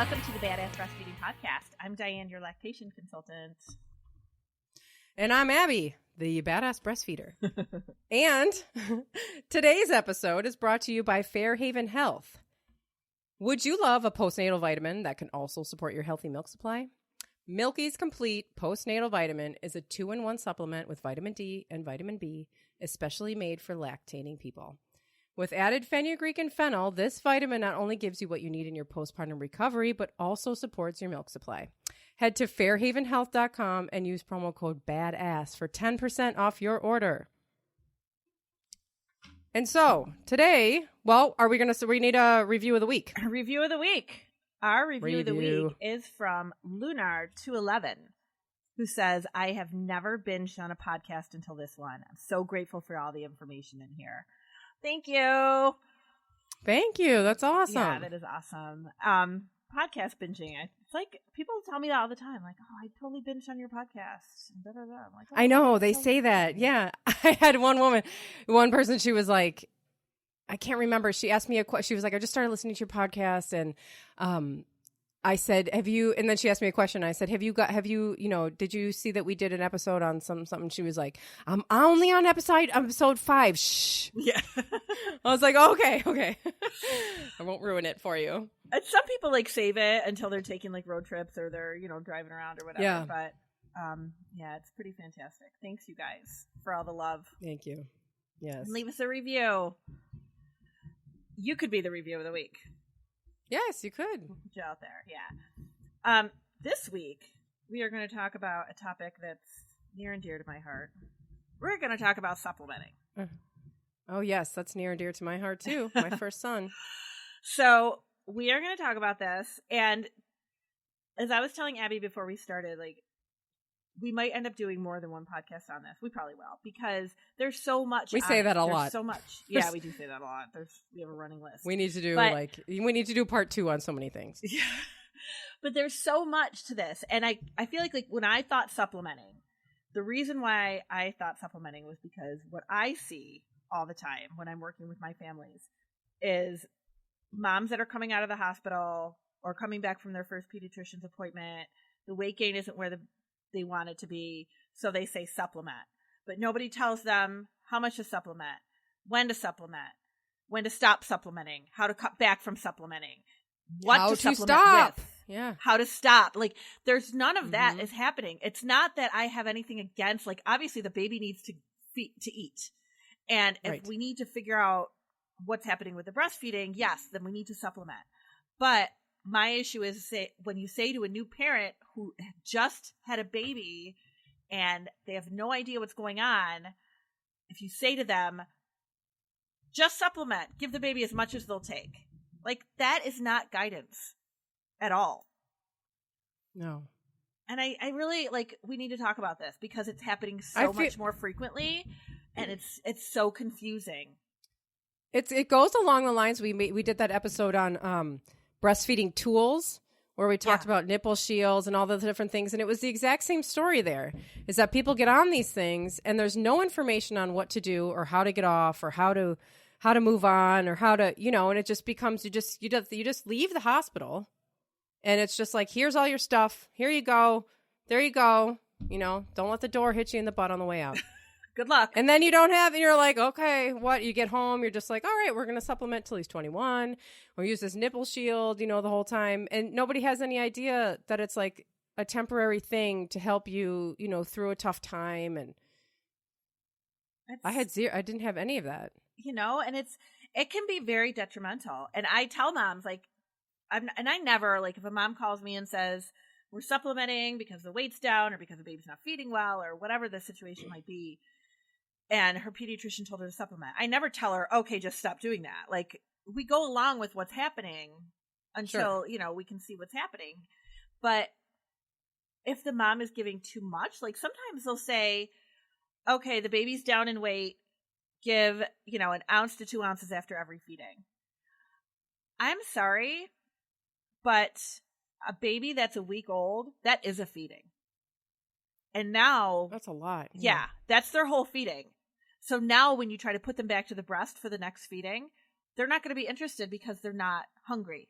welcome to the Badass Breastfeeding Podcast. I'm Dianne, your lactation consultant. And I'm Abby, the Badass Breastfeeder. And today's episode is brought to you by Fairhaven Health. Would you love a postnatal vitamin that can also support your healthy milk supply? Milky's Complete Postnatal Vitamin is a 2-in-1 supplement with vitamin D and vitamin B, especially made for lactating people. With added fenugreek and fennel, this vitamin not only gives you what you need in your postpartum recovery, but also supports your milk supply. Head to fairhavenhealth.com and use promo code BADASS for 10% off your order. And so, today, we need a review of the week. A review of the week. Our review of the week is from Lunar211, who says, I have never binged on a podcast until this one. I'm so grateful for all the information in here. Thank you. Thank you. That's awesome. Yeah, that is awesome. Podcast binging. It's like people tell me that all the time. Like, oh, I totally binged on your podcast. Da, da, da. I'm like, oh, I know. They say that. Yeah. I had one person, she was like, I can't remember. She asked me a question. She was like, I just started listening to your podcast. And I said, have you, and then she asked me a question. I said, did you see that we did an episode on something? She was like, I'm only on episode 5. Shh. Yeah. I was like, okay. I won't ruin it for you. And some people like save it until they're taking like road trips or they're, driving around or whatever. Yeah. But yeah, it's pretty fantastic. Thanks you guys for all the love. Thank you. Yes. And leave us a review. You could be the review of the week. Yes, you could. Put you out there, yeah. This week, we are going to talk about a topic that's near and dear to my heart. We're going to talk about supplementing. Oh, yes, that's near and dear to my heart, too. My first son. So, we are going to talk about this. And as I was telling Abby before we started, we might end up doing more than one podcast on this. We probably will, because there's so much. We say that a lot. So much. Yeah, we do say that a lot. We have a running list. We need to do part 2 on so many things. Yeah. But there's so much to this. And I feel like when I thought supplementing, the reason why I thought supplementing was because what I see all the time when I'm working with my families is moms that are coming out of the hospital or coming back from their first pediatrician's appointment. The weight gain isn't where they want it to be, so they say supplement. But nobody tells them how much to supplement, when to stop supplementing, how to cut back from supplementing, what to supplement stop. with, yeah, how to stop. There's none of that is happening. It's not that I have anything against, obviously the baby needs to eat. And if we need to figure out what's happening with the breastfeeding, yes, then we need to supplement. But my issue is when you say to a new parent who just had a baby and they have no idea what's going on, if you say to them, just supplement, give the baby as much as they'll take. That is not guidance at all. No. And I really, we need to talk about this because it's happening so much more frequently and it's so confusing. It goes along the lines, we did that episode on, breastfeeding tools where we talked about nipple shields and all the different things. And it was the exact same story there, is that people get on these things and there's no information on what to do or how to get off or how to move on or how to, and it just becomes, you just leave the hospital and it's just like, here's all your stuff. Here you go. There you go. Don't let the door hit you in the butt on the way out. Good luck. And then and you're like, okay, what? You get home, you're just like, all right, we're going to supplement till he's 21 or use this nipple shield, the whole time. And nobody has any idea that it's like a temporary thing to help you, through a tough time. And I didn't have any of that. And it can be very detrimental. And I tell moms, I never, if a mom calls me and says, we're supplementing because the weight's down or because the baby's not feeding well or whatever the situation might be, and her pediatrician told her to supplement, I never tell her, okay, just stop doing that. We go along with what's happening until, we can see what's happening. But if the mom is giving too much, sometimes they'll say, okay, the baby's down in weight, give, an ounce to 2 ounces after every feeding. I'm sorry, but a baby that's a week old, that is a feeding. And now that's a lot. Yeah, that's their whole feeding. So now when you try to put them back to the breast for the next feeding, they're not going to be interested because they're not hungry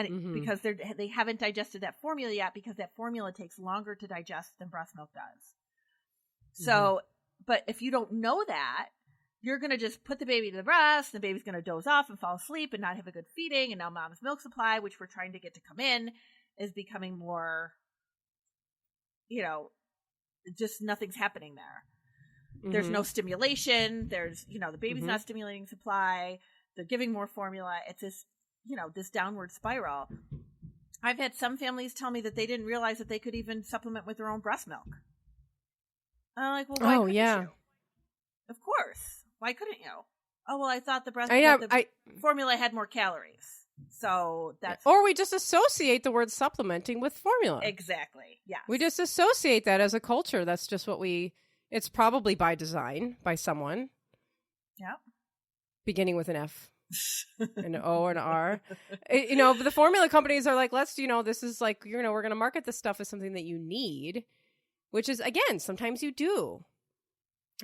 and because they haven't digested that formula yet, because that formula takes longer to digest than breast milk does. So, but if you don't know that, you're going to just put the baby to the breast, the baby's going to doze off and fall asleep and not have a good feeding. And now mom's milk supply, which we're trying to get to come in, is becoming more, just nothing's happening there. There's no stimulation. There's, the baby's not stimulating supply. They're giving more formula. It's this, this downward spiral. I've had some families tell me that they didn't realize that they could even supplement with their own breast milk. And I'm like, well, why couldn't you? Of course. Why couldn't you? Oh, well, I thought the formula had more calories. So that's... Or we just associate the word supplementing with formula. Exactly. Yeah. We just associate that as a culture. That's just what it's probably by design, by someone. Yeah. Beginning with an F, an O, and an R. But the formula companies are like, this is like, we're going to market this stuff as something that you need, which is, again, sometimes you do.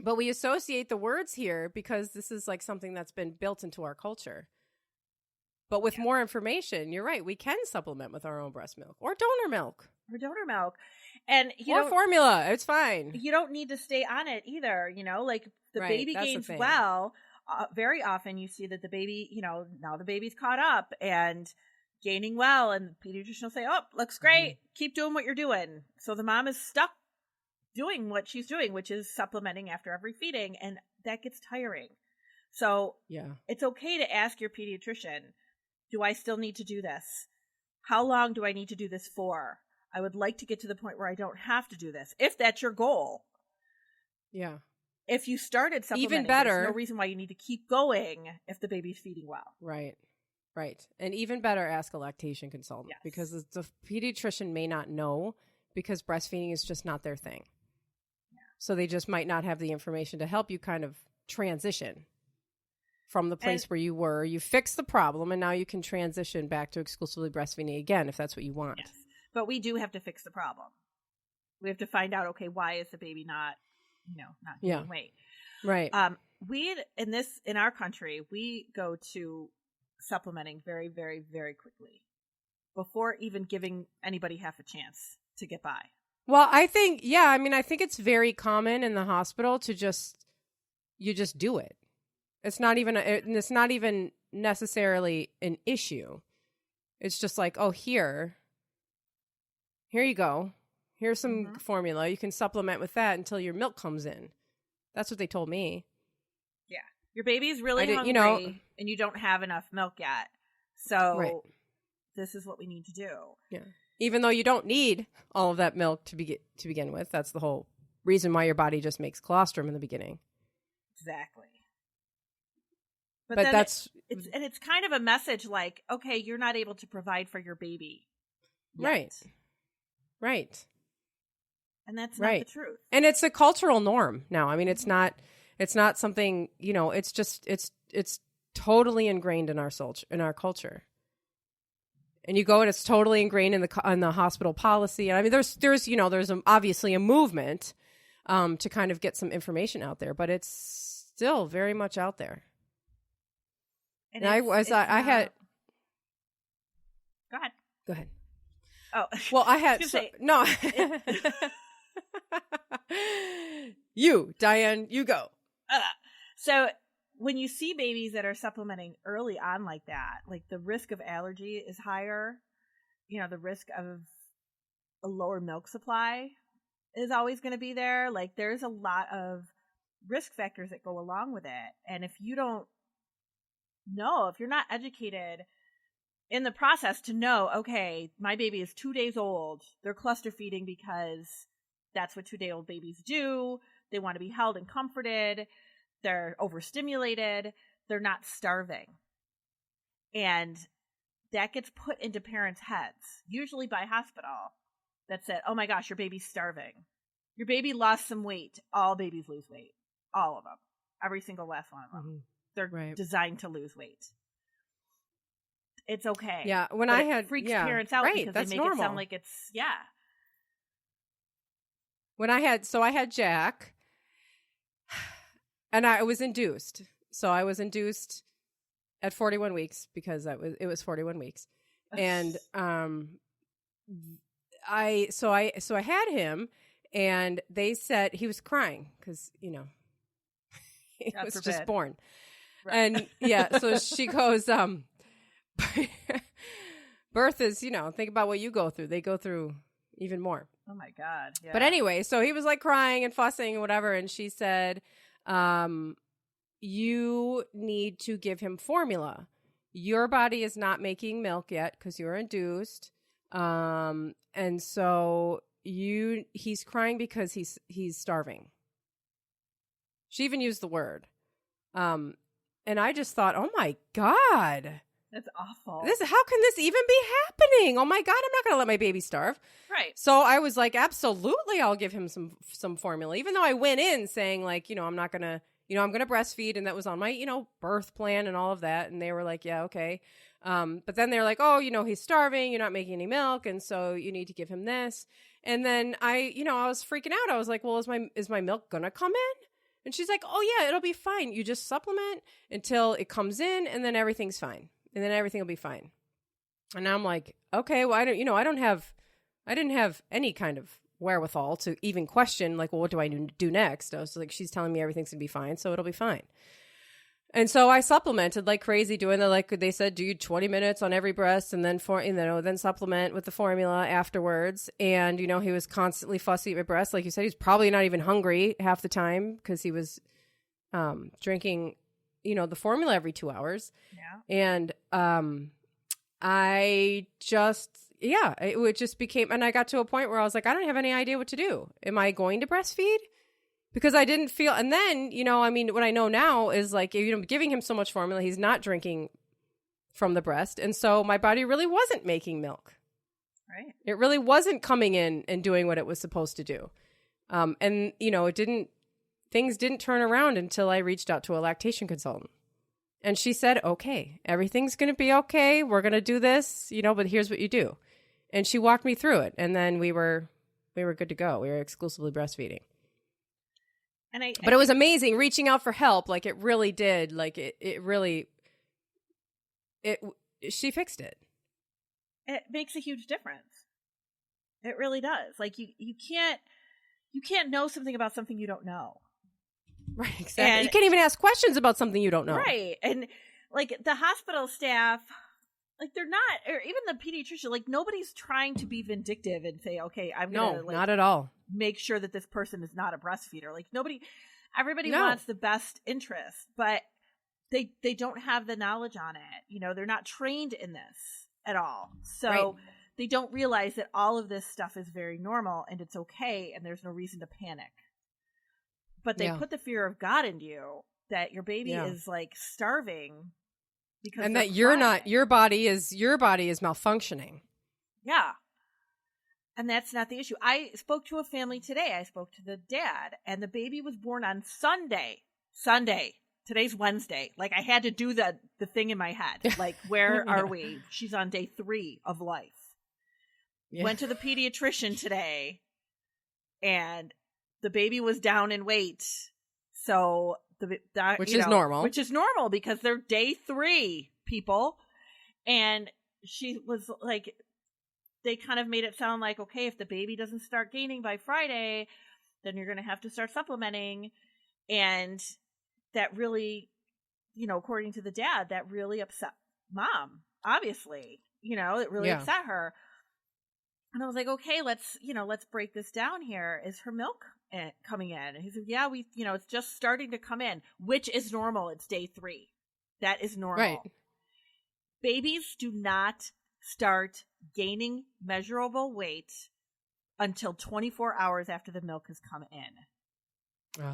But we associate the words here because this is like something that's been built into our culture. But with more information, you're right. We can supplement with our own breast milk or donor milk. And or formula. It's fine. You don't need to stay on it either. Like the baby gains well. Very often you see that the baby, now the baby's caught up and gaining well. And the pediatrician will say, oh, looks great. Keep doing what you're doing. So the mom is stuck doing what she's doing, which is supplementing after every feeding. And that gets tiring. So it's okay to ask your pediatrician, do I still need to do this? How long do I need to do this for? I would like to get to the point where I don't have to do this, if that's your goal. Yeah. If you started supplementing, even better, there's no reason why you need to keep going if the baby's feeding well. Right. And even better, ask a lactation consultant because the pediatrician may not know because breastfeeding is just not their thing. Yeah. So they just might not have the information to help you kind of transition from the place where you were. You fixed the problem, and now you can transition back to exclusively breastfeeding again if that's what you want. Yes. But we do have to fix the problem. We have to find out, okay, why is the baby not gaining weight? Right. In our country, we go to supplementing very, very, very quickly before even giving anybody half a chance to get by. Well, I think it's very common in the hospital to just do it. It's not even necessarily an issue. It's just like, oh, here you go. Here's some formula. You can supplement with that until your milk comes in. That's what they told me. Yeah. Your baby's really hungry and you don't have enough milk yet. So this is what we need to do. Yeah. Even though you don't need all of that milk to begin with. That's the whole reason why your body just makes colostrum in the beginning. Exactly. But it's kind of a message like, okay, you're not able to provide for your baby yet. Right. And that's not the truth. And it's a cultural norm now. I mean, it's not something, it's totally ingrained in our culture. And you go and it's totally ingrained in the hospital policy. And I mean, there's obviously a movement to kind of get some information out there, but it's still very much out there. And Go ahead. Go ahead. Oh, well, I had no. You, Diane, you go. So when you see babies that are supplementing early on like that, like the risk of allergy is higher. The risk of a lower milk supply is always going to be there. Like there's a lot of risk factors that go along with it. And if you don't know, if you're not educated in the process to know, okay, my baby is 2 days old, they're cluster feeding because that's what 2-day-old babies do. They want to be held and comforted. They're overstimulated. They're not starving. And that gets put into parents' heads, usually by hospital, that said, oh my gosh, your baby's starving. Your baby lost some weight. All babies lose weight. All of them. Every single last one of them. Mm-hmm. They're designed to lose weight. It's okay. Yeah, it freaks parents out because they make it sound like it's When I had Jack, and I was induced. So I was induced at 41 weeks because it was 41 weeks. And I had him, and they said he was crying because, you know, he God was forbid. just born. Right. And yeah, so she goes, birth is, you know, think about what you go through. They go through even more. Oh my God. Yeah. But anyway, so he was like crying and fussing and whatever. And she said, you need to give him formula. Your body is not making milk yet because you're induced. And so he's crying because he's starving. She even used the word. And I just thought, oh my God. That's awful. How can this even be happening? Oh my God, I'm not going to let my baby starve. Right. So I was like, absolutely, I'll give him some formula, even though I went in saying like, you know, I'm going to breastfeed. And that was on my, you know, birth plan and all of that. And they were like, yeah, okay. But then they're like, oh, you know, he's starving. You're not making any milk. And so you need to give him this. And then I was freaking out. I was like, well, is my milk going to come in? And she's like, oh yeah, it'll be fine. You just supplement until it comes in and then everything's fine. And then everything will be fine. And I'm like, okay, well, I didn't have any kind of wherewithal to even question, like, well, what do I do next? I was like, she's telling me everything's gonna be fine, so it'll be fine. And so I supplemented like crazy, doing the, like they said, do 20 minutes on every breast, and then then supplement with the formula afterwards. And you know, he was constantly fussy at my breast, like you said. He's probably not even hungry half the time because he was drinking, you know, the formula every 2 hours. Yeah. And it just became, and I got to a point where I was like, I don't have any idea what to do. Am I going to breastfeed? Because I didn't feel, and then, you know, I mean, what I know now is like, you know, giving him so much formula, he's not drinking from the breast. And so my body really wasn't making milk. Right. It really wasn't coming in and doing what it was supposed to do. And, you know, things didn't turn around until I reached out to a lactation consultant. And she said, okay, everything's going to be okay. We're going to do this, you know, but here's what you do. And she walked me through it. And then we were good to go. We were exclusively breastfeeding. But it was amazing reaching out for help. Like it really did. Like she fixed it. It makes a huge difference. It really does. Like you can't know something about something you don't know. Right, exactly. You can't even ask questions about something you don't know. Right. And like the hospital staff, like they're not, or even the pediatrician, like nobody's trying to be vindictive and say, okay, I'm going to not at all. Make sure that this person is not a breastfeeder. Like everybody wants the best interest, but they don't have the knowledge on it. You know, they're not trained in this at all. So they don't realize that all of this stuff is very normal and it's okay. And there's no reason to panic. But they put the fear of God into you that your baby is like starving because, and that your body is malfunctioning. Yeah. And that's not the issue. I spoke to a family today. I spoke to the dad, and the baby was born on Sunday. Today's Wednesday. Like I had to do the thing in my head. Like, where are we? She's on day 3 of life. Yeah. Went to the pediatrician today, and the baby was down in weight. So which is normal because they're day 3 people. And she was like, they kind of made it sound like, okay, if the baby doesn't start gaining by Friday, then you're going to have to start supplementing. And that really, you know, according to the dad, that really upset mom, obviously, you know, it really upset her. And I was like, okay, let's break this down here. Is her milk coming in? And he said, yeah, it's just starting to come in, which is normal. It's day 3. That is normal. Right. Babies do not start gaining measurable weight until 24 hours after the milk has come in.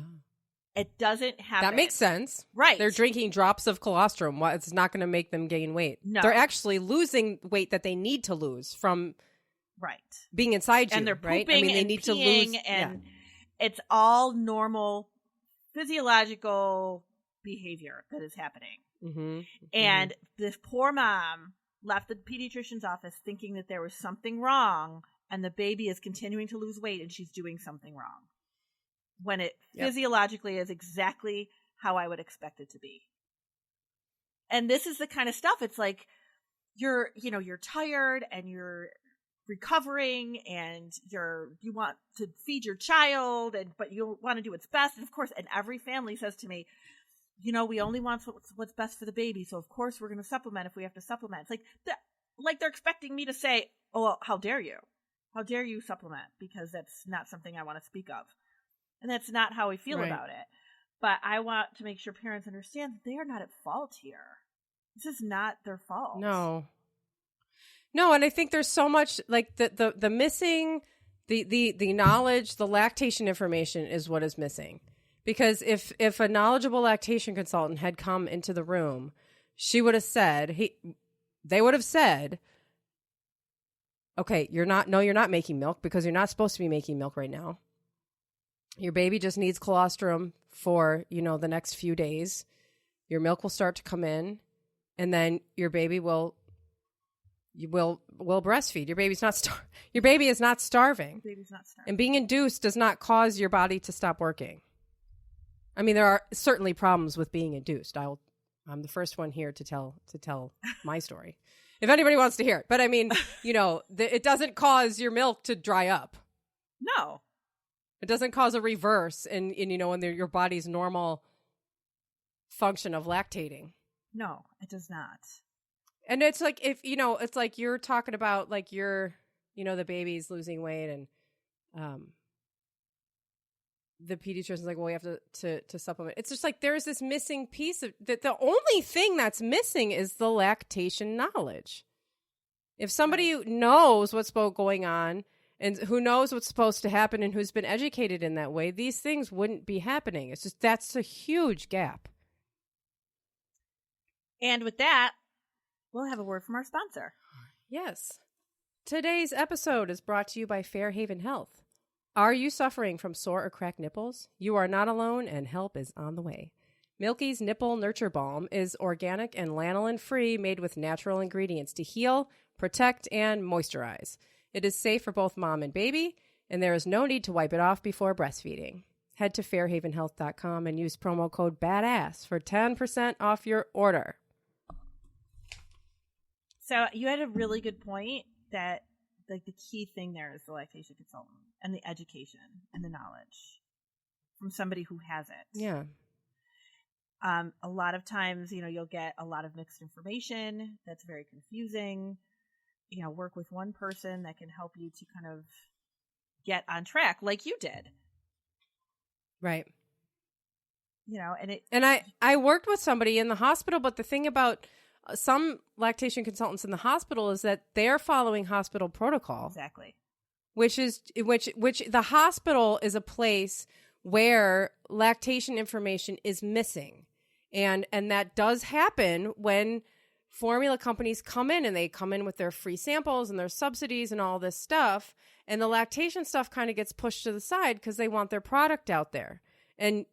It doesn't happen. That makes sense. Right. They're drinking drops of colostrum. It's not going to make them gain weight. No. They're actually losing weight that they need to lose from being inside you. And they're pooping they need to lose. And it's all normal physiological behavior that is happening. Mm-hmm. And this poor mom left the pediatrician's office thinking that there was something wrong, and the baby is continuing to lose weight and she's doing something wrong, when it physiologically is exactly how I would expect it to be. And this is the kind of stuff, it's like, you're tired and you're recovering and you want to feed your child but you want to do what's best. And of course, and every family says to me, we only want what's best for the baby. So of course we're going to supplement if we have to supplement. It's like they're expecting me to say, oh, well, how dare you? How dare you supplement? Because that's not something I want to speak of. And that's not how we feel about it. But I want to make sure parents understand that they are not at fault here. This is not their fault. No, and I think there's so much like the missing, the knowledge, the lactation information is what is missing. Because if a knowledgeable lactation consultant had come into the room, she would have said, they would have said, okay, you're not making milk because you're not supposed to be making milk right now. Your baby just needs colostrum for, the next few days. Your milk will start to come in, and then your baby will breastfeed. Your baby is not starving. Baby's not starving. And being induced does not cause your body to stop working. I mean, there are certainly problems with being induced. I'm the first one here to tell my story, if anybody wants to hear it. But I mean, it doesn't cause your milk to dry up. No, it doesn't cause a reverse in your body's normal function of lactating. No, it does not. And it's like it's like you're talking about like the baby's losing weight and the pediatrician's like, well, we have to supplement. It's just like there's this missing piece of that. The only thing that's missing is the lactation knowledge. If somebody knows what's going on and who knows what's supposed to happen and who's been educated in that way, these things wouldn't be happening. It's just that's a huge gap. And with that, we'll have a word from our sponsor. Yes. Today's episode is brought to you by Fairhaven Health. Are you suffering from sore or cracked nipples? You are not alone, and help is on the way. Milky's Nipple Nurture Balm is organic and lanolin-free, made with natural ingredients to heal, protect, and moisturize. It is safe for both mom and baby, and there is no need to wipe it off before breastfeeding. Head to fairhavenhealth.com and use promo code BADASS for 10% off your order. So you had a really good point that like the key thing there is the lactation consultant and the education and the knowledge from somebody who has it. Yeah. A lot of times, you'll get a lot of mixed information that's very confusing. Work with one person that can help you to kind of get on track like you did. Right. And I worked with somebody in the hospital, but the thing about some lactation consultants in the hospital is that they're following hospital protocol. Exactly. Which the hospital is a place where lactation information is missing. And that does happen when formula companies come in, and they come in with their free samples and their subsidies and all this stuff. And the lactation stuff kind of gets pushed to the side because they want their product out there. And,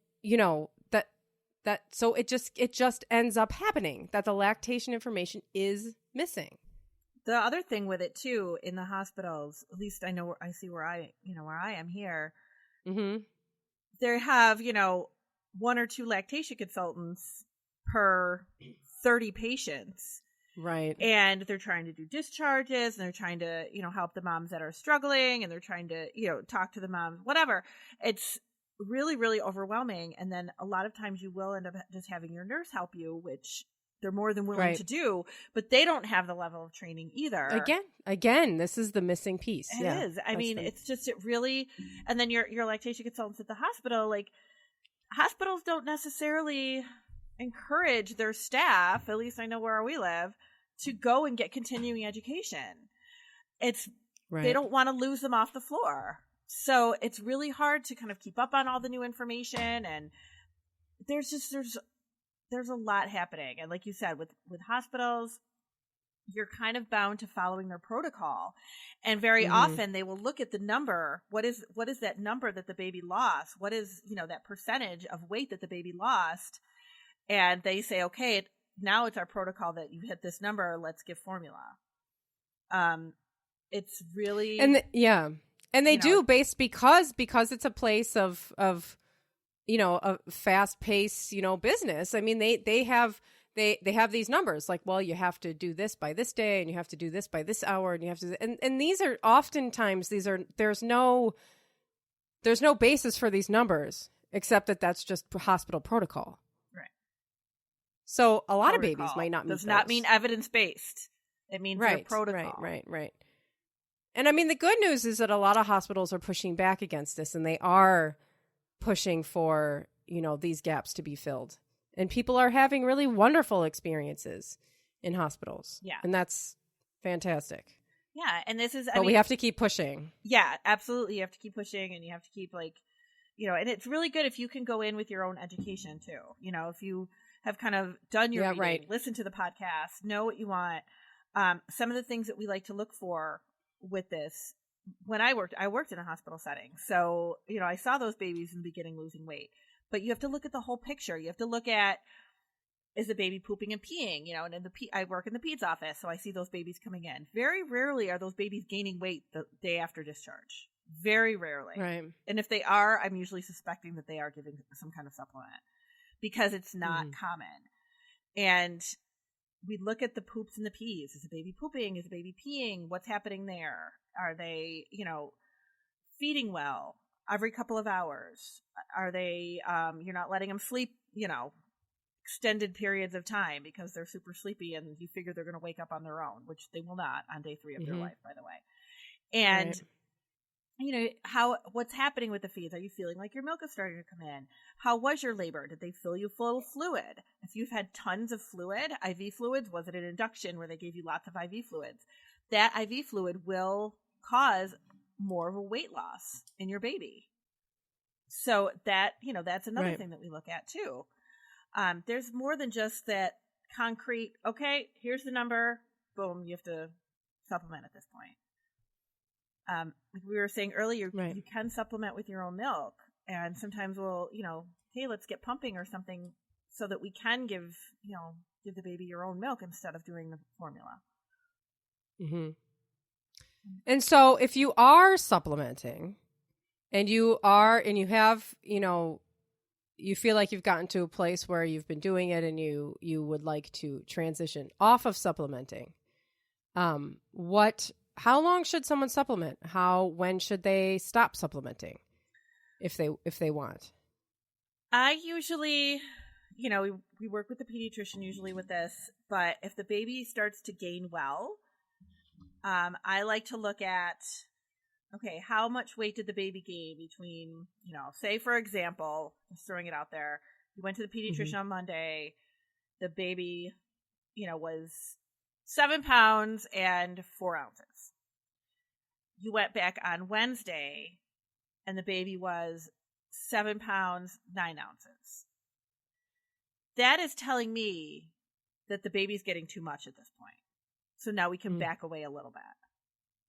so it just ends up happening that the lactation information is missing. The other thing with it too, in the hospitals, at least I see where I am here. Mm-hmm. They have, one or two lactation consultants per 30 patients. Right. And they're trying to do discharges, and they're trying to, help the moms that are struggling, and they're trying to, talk to the moms, whatever. It's really, really overwhelming. And then a lot of times you will end up just having your nurse help you, which they're more than willing to do, but they don't have the level of training either. Again, this is the missing piece. It is. I mean, it's just, it really, and then your lactation consultants at the hospital, like hospitals don't necessarily encourage their staff, at least I know where we live, to go and get continuing education. They don't want to lose them off the floor. So it's really hard to kind of keep up on all the new information, and there's a lot happening. And like you said, with hospitals, you're kind of bound to following their protocol. And very often they will look at the number. What is that number that the baby lost? What is, that percentage of weight that the baby lost? And they say, okay, now it's our protocol that you hit this number. Let's give formula. It's really, and they do because it's a place of a fast paced, business. I mean, they have they have these numbers like, well, you have to do this by this day and you have to do this by this hour and you have to, and these are oftentimes, there's no basis for these numbers except that that's just hospital protocol. Right. So a lot Protocol of babies might not meet does not mean evidence-based. It means their protocol. Right. And I mean, the good news is that a lot of hospitals are pushing back against this, and they are pushing for, these gaps to be filled. And people are having really wonderful experiences in hospitals. Yeah. And that's fantastic. Yeah. And this is, But we have to keep pushing. Yeah, absolutely. You have to keep pushing, and you have to keep and it's really good if you can go in with your own education too. If you have kind of done your reading, listen to the podcast, know what you want. Some of the things that we like to look for with this, when I worked in a hospital setting. So, I saw those babies in the beginning losing weight, but you have to look at the whole picture. You have to look at, is the baby pooping and peeing? And I work in the peds office, so I see those babies coming in. Very rarely are those babies gaining weight the day after discharge. Very rarely. Right. And if they are, I'm usually suspecting that they are giving some kind of supplement because it's not common. And we look at the poops and the pees. Is the baby pooping? Is the baby peeing? What's happening there? Are they, feeding well every couple of hours? Are they, you're not letting them sleep, extended periods of time because they're super sleepy and you figure they're going to wake up on their own, which they will not on day 3 of their life, by the way. And, what's happening with the feeds? Are you feeling like your milk is starting to come in? How was your labor? Did they fill you full of fluid? If you've had tons of fluid, IV fluids, was it an induction where they gave you lots of IV fluids? That IV fluid will cause more of a weight loss in your baby. So that, that's another thing that we look at too. There's more than just that concrete, okay, here's the number, boom, you have to supplement at this point. Like we were saying earlier, you can supplement with your own milk. And sometimes we'll, hey, let's get pumping or something so that we can give the baby your own milk instead of doing the formula. Mm-hmm. And so if you are supplementing and you have, you feel like you've gotten to a place where you've been doing it and you would like to transition off of supplementing, how long should someone supplement? When should they stop supplementing if they want? I usually, we work with the pediatrician usually with this, but if the baby starts to gain well, I like to look at, okay, how much weight did the baby gain between, say for example, just throwing it out there, you went to the pediatrician on Monday, the baby, was 7 pounds and 4 ounces. You went back on Wednesday and the baby was 7 pounds, 9 ounces. That is telling me that the baby's getting too much at this point. So now we can back away a little bit.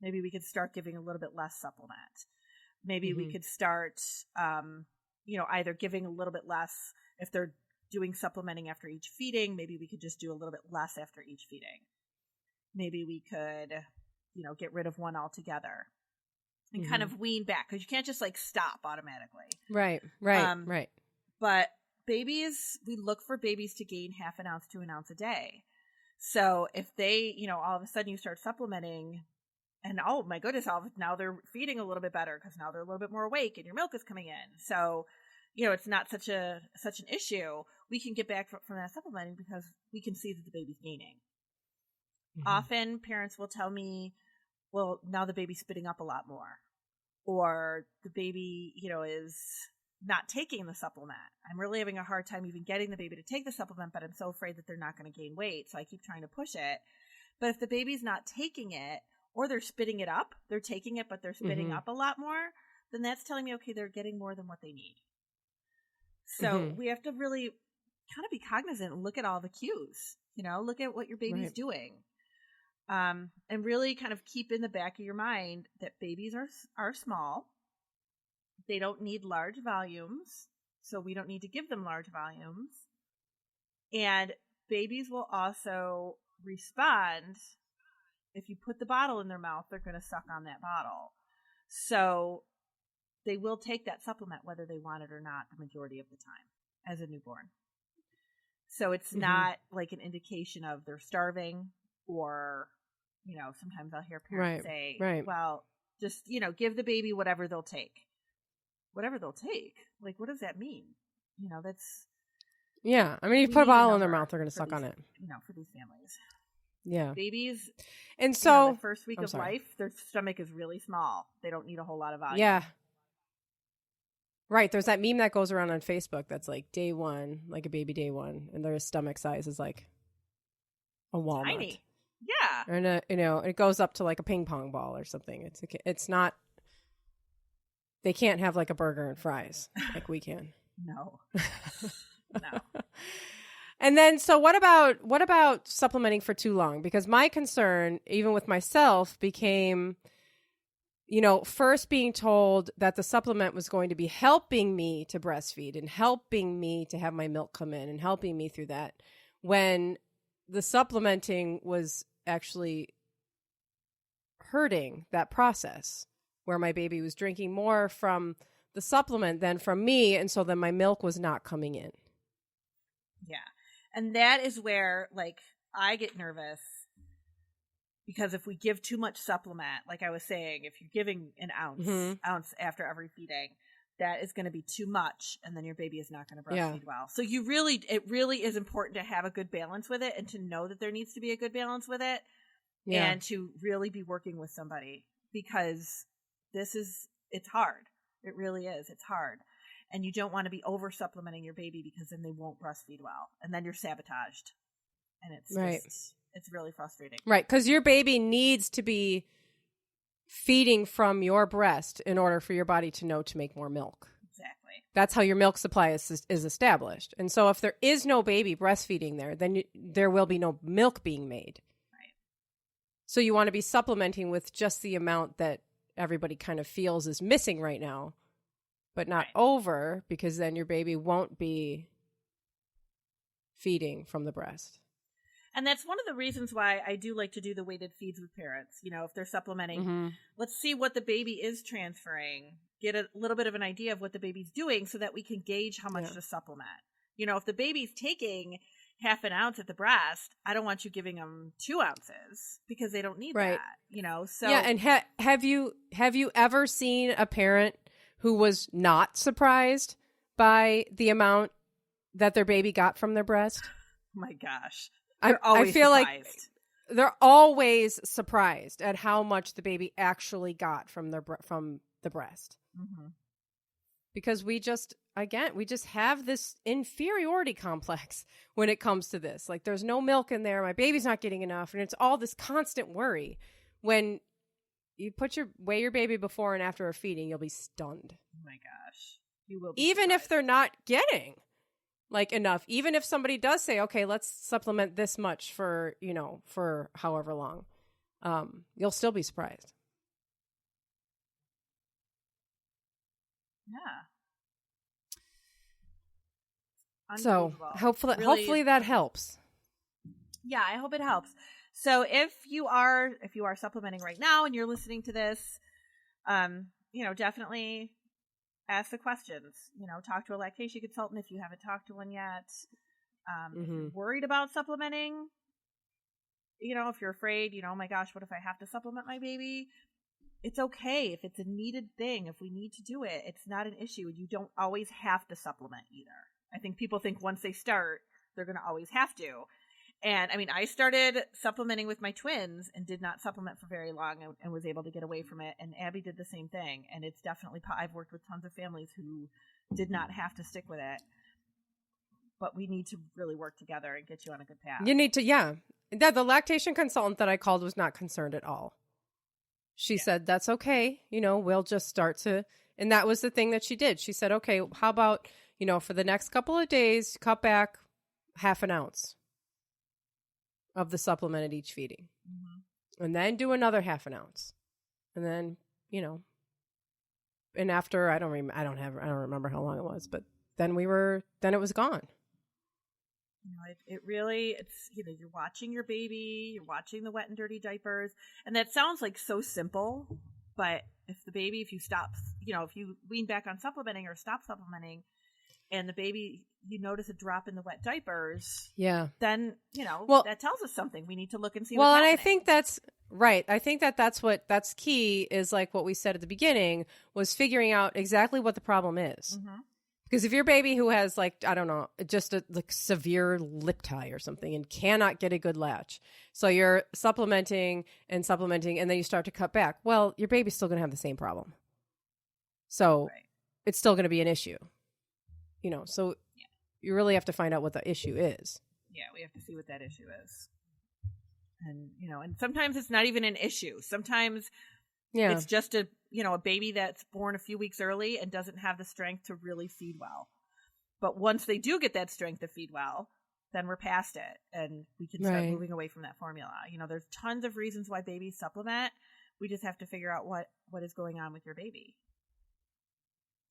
Maybe we could start giving a little bit less supplement. Maybe we could start, either giving a little bit less if they're doing supplementing after each feeding. Maybe we could just do a little bit less after each feeding. Maybe we could, get rid of one altogether and kind of wean back because you can't just stop automatically. Right. But babies, we look for babies to gain half an ounce to an ounce a day. So if they, all of a sudden you start supplementing and oh my goodness, now they're feeding a little bit better because now they're a little bit more awake and your milk is coming in. So, it's not such an issue. We can get back from that supplementing because we can see that the baby's gaining. Often parents will tell me, well, now the baby's spitting up a lot more, or the baby, is not taking the supplement. I'm really having a hard time even getting the baby to take the supplement, but I'm so afraid that they're not going to gain weight. So I keep trying to push it. But if the baby's not taking it or they're spitting it up, they're taking it, but they're spitting up a lot more, then that's telling me, okay, they're getting more than what they need. So we have to really kind of be cognizant and look at all the cues, look at what your baby's doing. And really kind of keep in the back of your mind that babies are small. They don't need large volumes, so we don't need to give them large volumes. And babies will also respond. If you put the bottle in their mouth, they're going to suck on that bottle. So they will take that supplement whether they want it or not the majority of the time as a newborn. So it's not like an indication of they're starving or, sometimes I'll hear parents say, well, just, give the baby whatever they'll take. Whatever they'll take? Like, what does that mean? That's... Yeah. I mean, you put a bottle in their mouth, they're going to suck on it. For these families. Yeah. Babies, and so... the first week of life, their stomach is really small. They don't need a whole lot of volume. Yeah. Right. There's that meme that goes around on Facebook that's like day one, like a baby day one, and their stomach size is like a walnut. Tiny. Yeah. And it goes up to like a ping pong ball or something. It's not. They can't have like a burger and fries like we can. No. No. And then, so what about supplementing for too long? Because my concern, even with myself, became, first being told that the supplement was going to be helping me to breastfeed and helping me to have my milk come in and helping me through that, when the supplementing was actually hurting that process, where my baby was drinking more from the supplement than from me. And so then my milk was not coming in. Yeah. And that is where, like, I get nervous, because if we give too much supplement, like I was saying, if you're giving an ounce after every feeding, that is going to be too much, and then your baby is not going to breastfeed well. So it really is important to have a good balance with it, and to know that there needs to be a good balance with it, and to really be working with somebody, because it's hard. It really is. It's hard. And you don't want to be over supplementing your baby, because then they won't breastfeed well, and then you're sabotaged, and it's really frustrating. Right, because your baby needs to be feeding from your breast in order for your body to know to make more milk. Exactly. That's how your milk supply is established. And so if there is no baby breastfeeding there, then there will be no milk being made. Right. So you want to be supplementing with just the amount that everybody kind of feels is missing right now, but not over, because then your baby won't be feeding from the breast. And that's one of the reasons why I do like to do the weighted feeds with parents. If they're supplementing, let's see what the baby is transferring, get a little bit of an idea of what the baby's doing, so that we can gauge how much to supplement. If the baby's taking half an ounce at the breast, I don't want you giving them 2 ounces, because they don't need that. So yeah. And have you ever seen a parent who was not surprised by the amount that their baby got from their breast? Oh my gosh. I feel surprised. Like they're always surprised at how much the baby actually got from the breast. Mm-hmm. Because we just have this inferiority complex when it comes to this. Like, there's no milk in there, my baby's not getting enough, and it's all this constant worry. When you weigh your baby before and after a feeding, you'll be stunned. Oh my gosh. You will be even surprised. If they're not getting like enough, even if somebody does say, okay, let's supplement this much for however long, you'll still be surprised. Yeah. So hopefully that helps. Yeah, I hope it helps. So if you are supplementing right now and you're listening to this, definitely ask the questions. Talk to a lactation consultant if you haven't talked to one yet. If you're worried about supplementing, if you're afraid, oh my gosh, what if I have to supplement my baby? It's okay if it's a needed thing. If we need to do it, it's not an issue. You don't always have to supplement either. I think people think once they start, they're going to always have to. And I mean, I started supplementing with my twins and did not supplement for very long, and was able to get away from it. And Abby did the same thing. And it's definitely, I've worked with tons of families who did not have to stick with it. But we need to really work together and get you on a good path. You need to, yeah. The lactation consultant that I called was not concerned at all. She said, that's okay. We'll just start to, and that was the thing that she did. She said, okay, how about, for the next couple of days, cut back half an ounce of the supplement at each feeding, and then do another half an ounce, and then and after I don't remember how long it was, but then it was gone. It really, you're watching your baby, you're watching the wet and dirty diapers, and that sounds like so simple, but if you stop, if you wean back on supplementing or stop supplementing, and the baby, you notice a drop in the wet diapers, then, that tells us something. We need to look and see what's happening. I think that's right. I think that's key is like what we said at the beginning was figuring out exactly what the problem is. Mm-hmm. Because if your baby who has like, I don't know, just a like severe lip tie or something and cannot get a good latch. So you're supplementing and then you start to cut back. Well, your baby's still going to have the same problem. So it's still going to be an issue. So you really have to find out what the issue is. Yeah, we have to see what that issue is. And, and sometimes it's not even an issue. Sometimes it's just a baby that's born a few weeks early and doesn't have the strength to really feed well. But once they do get that strength to feed well, then we're past it and we can start moving away from that formula. There's tons of reasons why babies supplement. We just have to figure out what is going on with your baby.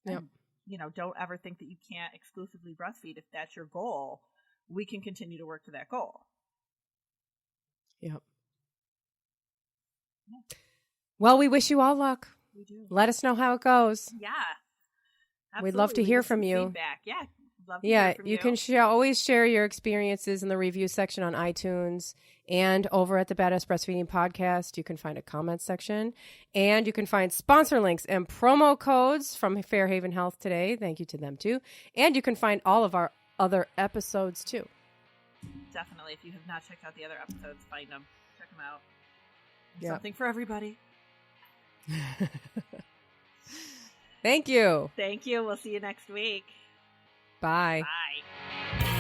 Yep. And, don't ever think that you can't exclusively breastfeed. If that's your goal, we can continue to work to that goal. Yep. Yeah. Well, we wish you all luck. We do. Let us know how it goes. Yeah. Absolutely. We'd love to hear from you. Feedback. Yeah. Love to hear from you. You can always share your experiences in the review section on iTunes and over at the Badass Breastfeeding Podcast. You can find a comment section and you can find sponsor links and promo codes from Fairhaven Health today. Thank you to them too. And you can find all of our other episodes too. Definitely. If you have not checked out the other episodes, find them. Check them out. Something for everybody. Thank you. Thank you. We'll see you next week. Bye. Bye.